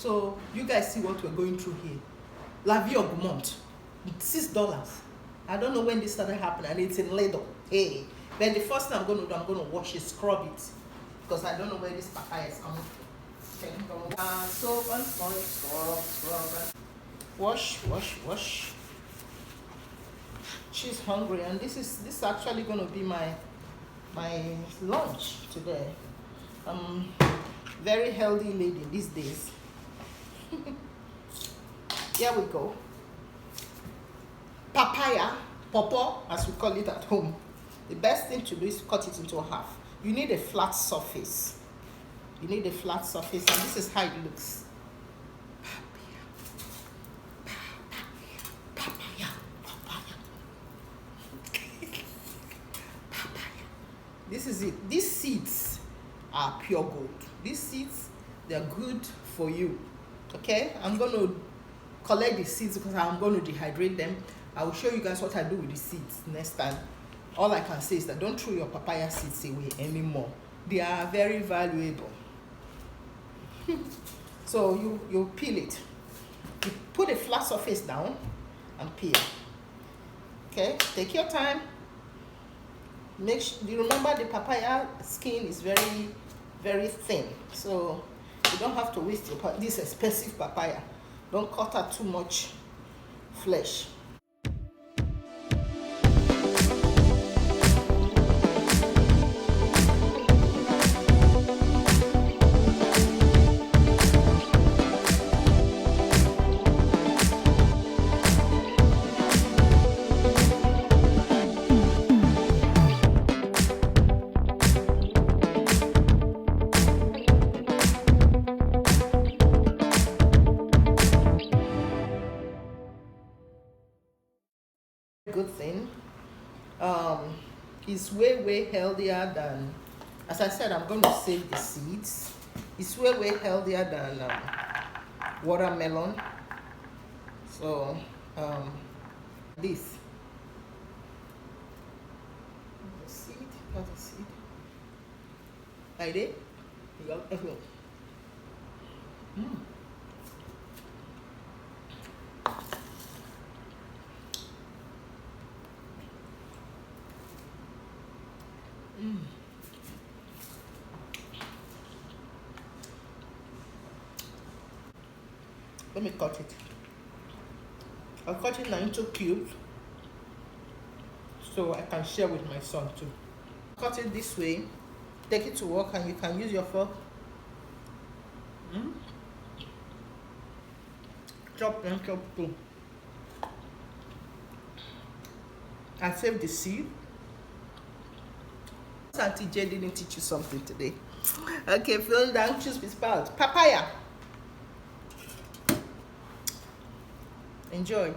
So you guys see what we're going through here. La vie augmente. $6. I don't know when this started happening, and it's in ladle. Hey, then the first thing I'm going to do, I'm going to wash it, scrub it, because I don't know where this papaya is coming from. Okay, so scrub. Wash. She's hungry, and this is actually going to be my lunch today. Very healthy lady these days. Here we go. Papaya, pawpaw, as we call it at home. The best thing to do is cut it into half. You need a flat surface. And this is how it looks. Papaya. This is it. These seeds are pure gold. These seeds, they're good for you. Okay, I'm going to collect the seeds because I'm going to dehydrate them. I will show you guys what I do with the seeds next time. All I can say is that don't throw your papaya seeds away anymore. They are very valuable. So you peel it. You put a flat surface down and peel. Okay, take your time. Make sure you remember the papaya skin is very, very thin. So you don't have to waste this expensive papaya. Don't cut out too much flesh. Good thing. It's way healthier than, as I said, I'm going to save the seeds. It's way healthier than watermelon. So this the seed, that's a seed like that. Let me cut it. I'll cut it now into cubes so I can share with my son too. Cut it this way, take it to work, and you can use your fork. Chop and chop too. I saved the seed. Aunty J didn't teach you something today. Okay, fill down, choose with spout. Papaya. Enjoy.